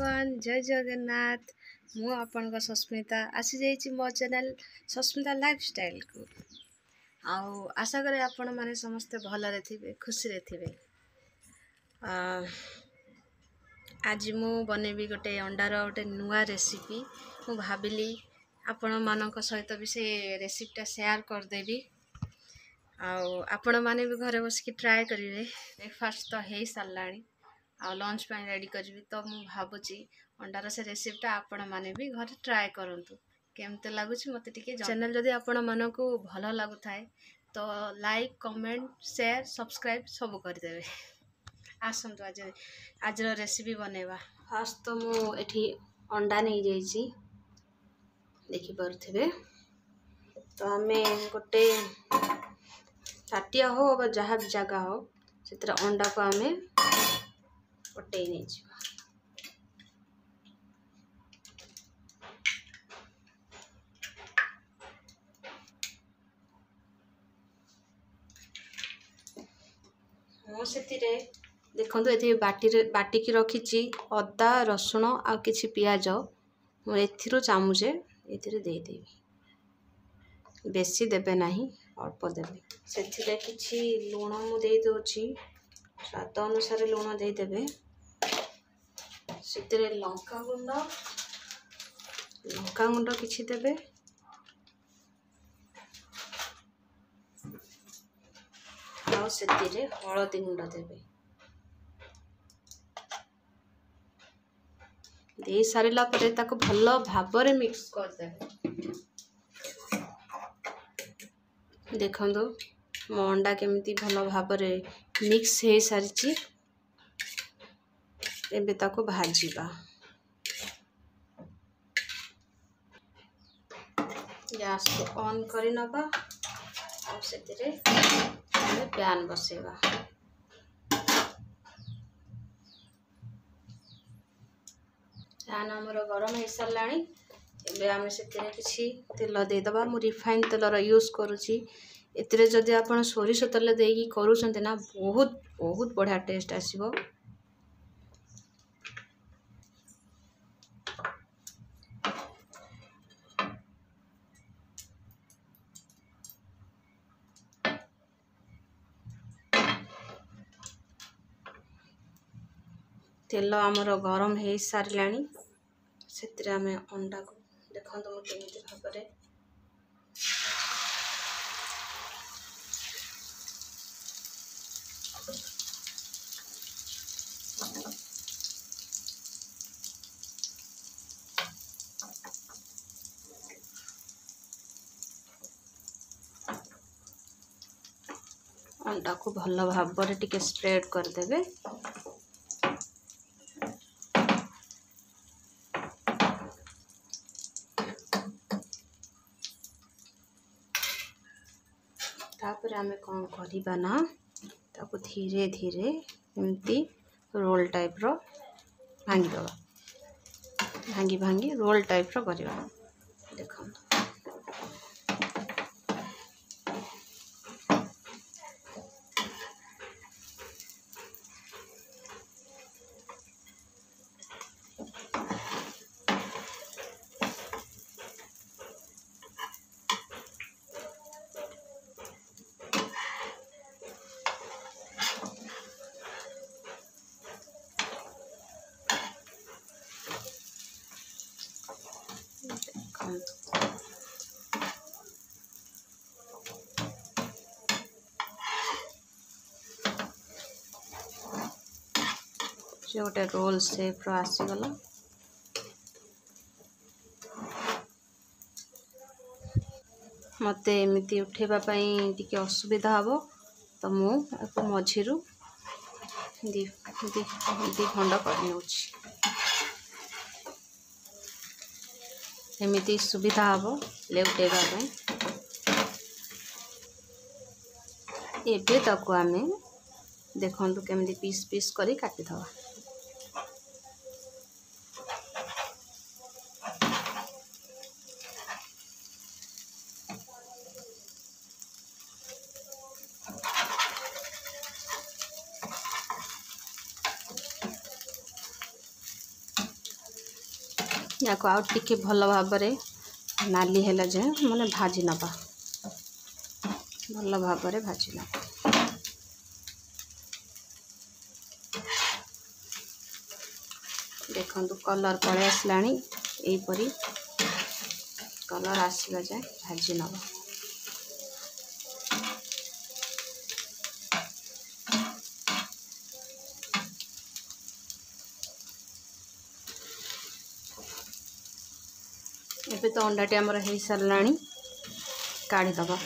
Everyone जय जगन्नाथ मु आपन सस्मिता आसी जाइए मो चैनल सस्मिता लाइफस्टाइल को आउ आशा करे आपण माने समस्ते भलरे थिबे खुशी रे थिबे। आज मु बनेबी गोटे अंडार गोटे नुआ रेसिपी मु भाबिली आपण मानक सहित भी से रेसिपीटा शेयर कर देबी। आपण माने भी घरे बस की ट्राई करिवे। ब्रेकफास्ट तो हे सारलाणी आ लंच पे रेडी करी तो मु भाबुची अंडार से रेसिपीटा आपण माने भी घर ट्राई करंतु केमते लागुची मते टिके चैनल जदी आपण मानको भलो लागु थाए तो लाइक कमेंट शेयर सब्सक्राइब सब कर देबे। आसंतु आज रेसिपी बनेबा। फर्स्ट तो मु एठी अंडा नै जाईची देखि परथिबे तो हमें गोटे ताटिया हो जहाँ भी जगह हो से अंडा को हमें पटे नहीं जीवा। देखो ये बाटिकी रखी अदा रसुण आ किछि पियाज मुझे चामुचे देदेवी बेसी देबे नहीं अल्प देबे से किछि लुण मुझे दौची स्वाद अनुसार लुण देदेवे से लंका गुंड किछि देबे आ से हलदी गुंड देबे दे सारिला परे ताको भलो भाबरे मिक्स कर देबे। देखंदो मो अंडा केमिति भलो भाबरे मिक्स हे सारिची एबे ताको भाजीबा। गैस को ऑन करी नबा और सेतिरे पैन बसेबा। पैन हमर गरम हे सरलाणी एबे आमे सेतिरे किछि तेल दे दबा। मु रिफाइन तेलर यूज करूची एतिरे जदि आपण सोरिष तेल देकी करूछन्ते ना बहुत बहुत बढ़िया टेस्ट आसीबो। तेल आमर गरम हो साराणी से आम अंडा को देखो केमी भाव अंडा को भल भाव टिके स्प्रेड करदेवे। तापर आमे कौन करिबा ना ताको धीरे धीरे एमती रोल टाइप रो भांगी दबा भांगी भांगी रोल टाइप रो करिबा। देखो जो गोटे रोल शेप रो आसीगला। मते एमिति उठेबा पई टिके असुविधा हबो तो मु एको मझिरु दी खंड कर नेउछि एमिति सुविधा हबो लेउटेबा पई। एबे ताको आमे देखंतु केमिति पीस पीस करी काटी दवा। या को आउ टिके भल भाव नाली है जाए मैंने भाजी नवा भल भाव भाजी नवा। देखो कलर पड़े आसला यहीपरी कलर आसला जाए भाजी नवा। ଏବେ ତ अंडाटी आमर हो सारा काढ़ीदबा।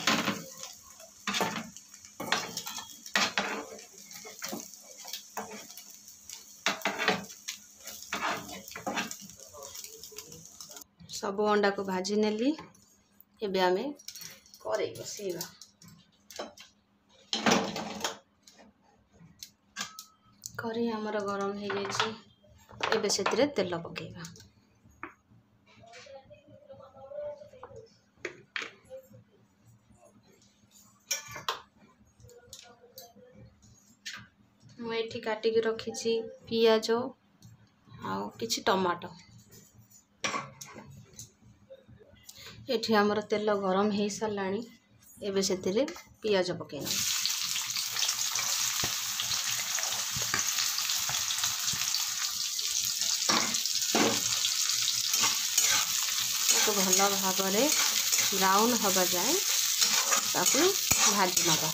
सब अंडा को भाजी नेली एबे आमे करेई बसेइबा। करेई आमर गरम हो जाइए एबे सेतिरे तेल पकेइबा। मुझे काटिकी रखी पियाज आउ किछि टमाटो। एठी आमर तेल गरम हो सारा एबे सेतिरे पियाज पकेइना। तो भल भाव ब्राउन हवा जाए ताकू भाजी नवा।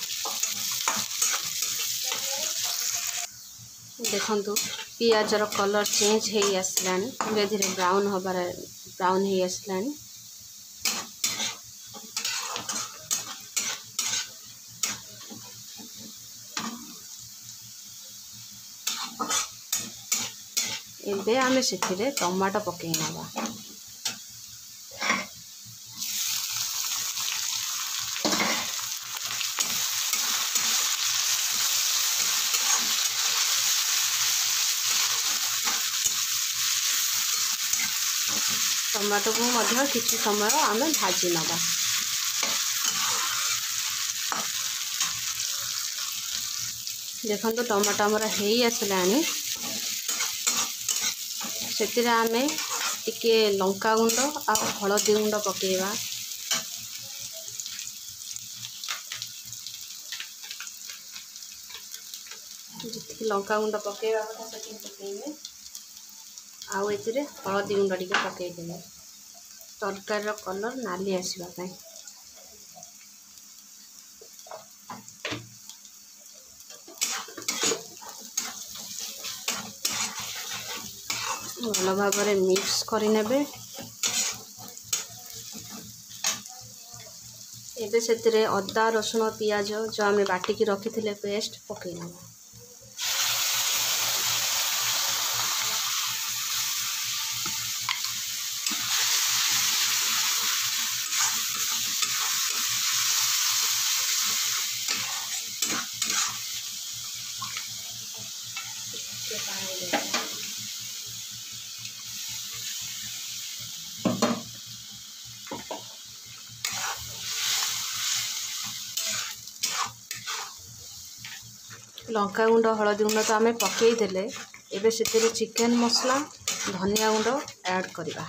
देखंतु पियाजर कलर चेंज हो आसला धीरे धीरे ब्राउन हो आसला। एबे आमे सेथिरे टमाटो पकेइ नवा। टमाटो को मध्य किछि समय आमे भाजी नवा। देखो टमाटो आमर हो आसला सेतिरे आमे टिके लंका गुंड आ हलदी गुंड पकेइबा। जी लंका गुंड पकेइबा कथा सेति पकेइबे आउ एतिरे हलदी गुंड टिके पकेइदेबे तरकारी कलर नाली आसीबा पई। भल भाव मिक्स करनेबे। एबे सेतिरे अदा रसुण पियाज जो आमे बाटिकी रखिथिले पेस्ट पकेइ नबा। लंका गुंड हलदी गुंड तो आमे पकेई देले एबे सेतिरे चिकन मसला धनिया गुंड ऐड करबा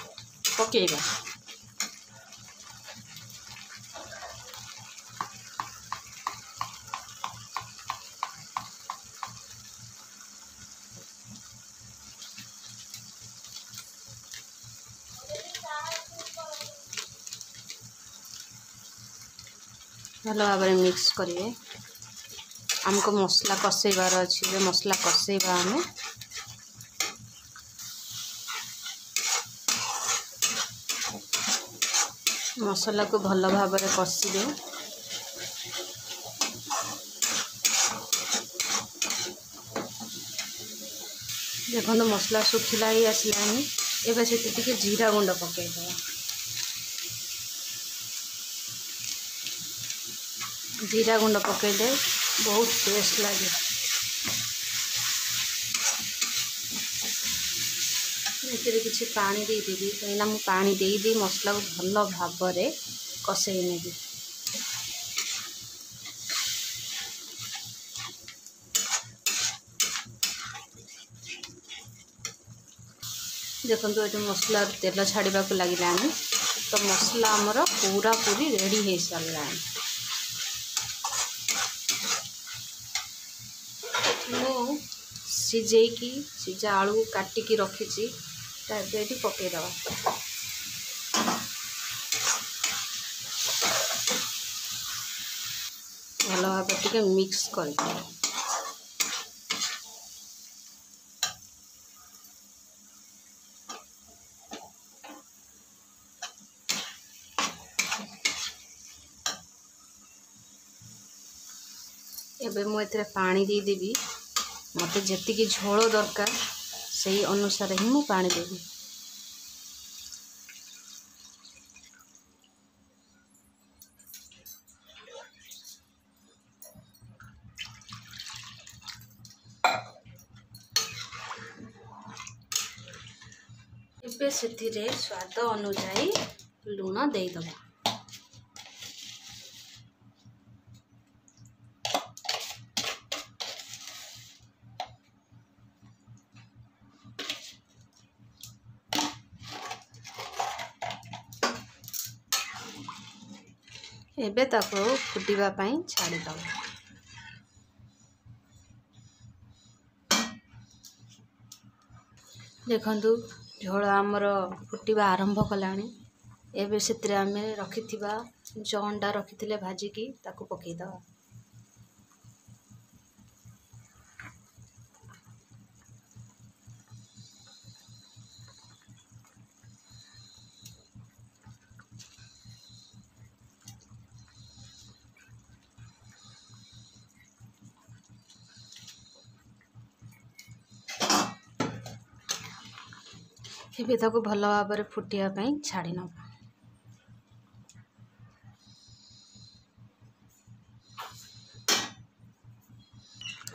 पकेइबा। भल भाव मिक्स करेंगे। आमको मसला कषेबार अच्छे मसला कषेबा आमे मसला को भल भाव कषिबे। देखो मसला सुखिला ही आसला एबे से जीरा गुंड पकेइबा। जीरा गुंड पकेइले बहुत टेस्ट लगे। एतिर किछि पानी दे देबी कहिना मु पानी दे दी मसला को भल भाव कषेई नेबी। देखो ये मसला तेल छाड़ा लगे तो मसला आमर पूरा पूरी रेडी हो सारा मु सिझेकी सिझा आलू काटिकी रखी ये पकईदवा भल भाव टे मिक्स कर एबे मु एथरे पानी दे देबी मते जेतिकी झोल दरकार सही अनुसार ही मु पानी देबी। एबे सेथिरे स्वाद अनुसार लूण दे दबा। एबे ताको फुटिबा पई छाड़ी दबा। देखंतु झोल आमर फुटिबा आरंभ कलानी। एबे सेतिरे आमे रखिथिबा जो अंडा रखिथिले भाजिकी ताको पकई दबा। एबे ताको भल भाव फुटिया पई छाड़ी नबा।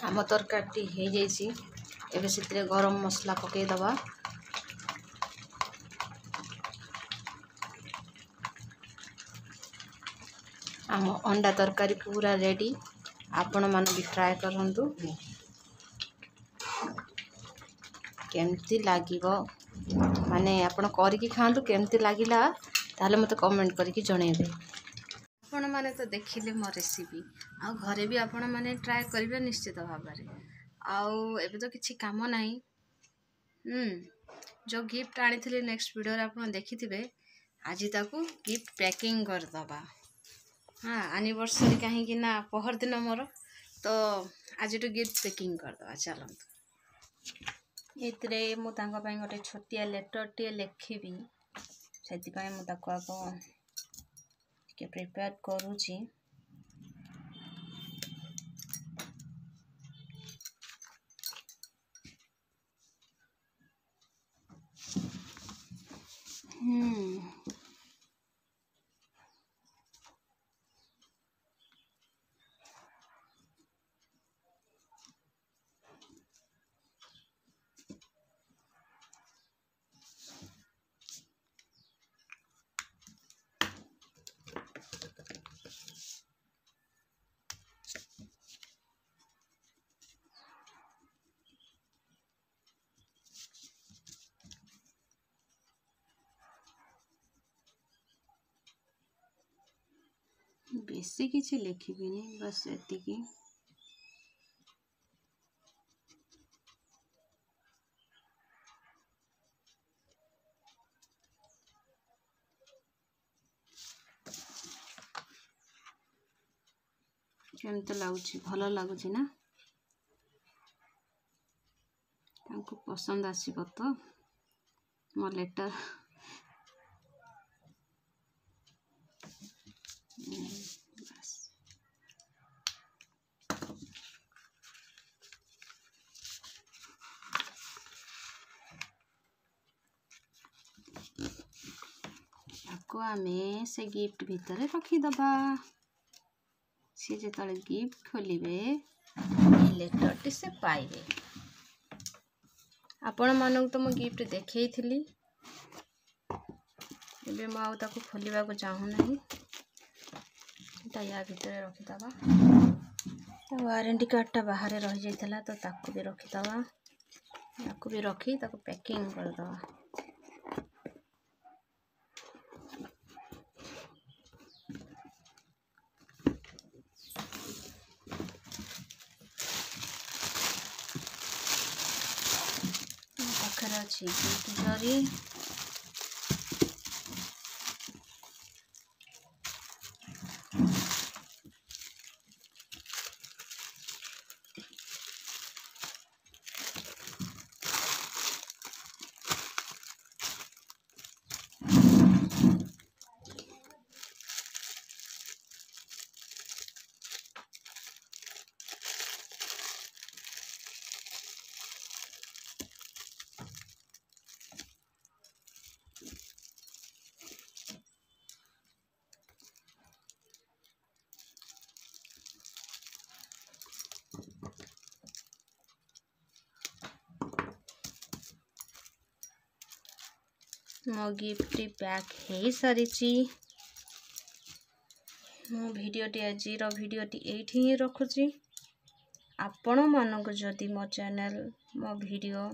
आम तरकारी हो जाइए। एबे सेतिरे गरम मसला पकई दबा। आम अंडा तरकारी पूरा रेडी। आपण मान भी ट्राए करंतु केमती लागिबो माने आपण करिकी खांतु केमती लागिला ताले मते कमेंट करके जणेबे। आपण माने तो देखिले मो रेसिपी आ घरे भी आपण माने ट्राए करिवे निश्चित भाबरे। आउ एबे तो किछि काम नाही। जो गिफ्ट आनी थिले नेक्स्ट वीडियो रे आपण देखिथिबे। आज ताकू गिफ्ट पैकिंग कर दबा। हाँ एनिवर्सरी कहीं ना पहर दिन मोर तो आज गिफ्ट पैकिंग कर दबा। चलंतु एतरे मु तांका पई गोटे छोटिया लेटर टे लिखिबी सेति पई मु ताको आको के प्रिपेयर करूची। बेसी किसी लिखिबिनी बस एतिकी। केमते लागुची भल लागुची ना तांको पसंद आसीबो तो मो लेटर। को आमे से गिफ्ट भीतर रखीदबा। सी जो गिफ्ट खोलिबे लेटर टी से पाइबे। आपण मानक तो मो गिफ्ट देखई थिली एबे मो आउ ताको खोलिबा को चाहू नहीं। ता या भीतर रखीदबा। तो वारंटी कार्ड टा बाहर रह जाइतला तो ताको भी रखीदबा। याको भी रखी ताको पैकिंग कर दबा। ଏଠାରେ ଅଛି ଗିଫ୍ଟ ଜରି। मो गिफ्ट पैक हो सारी। मो भिडियोटी आजिर भिडियोटी एठी ही रखुची। आपण मानक जदि मो चैनल मो वीडियो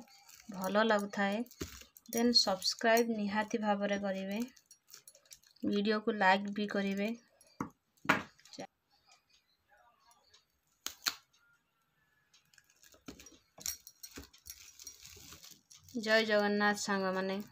भल लगुथाए देन सब्सक्राइब निहाती भावरे करिवे, वीडियो को लाइक भी करिवे। जय जगन्नाथ सांग माने।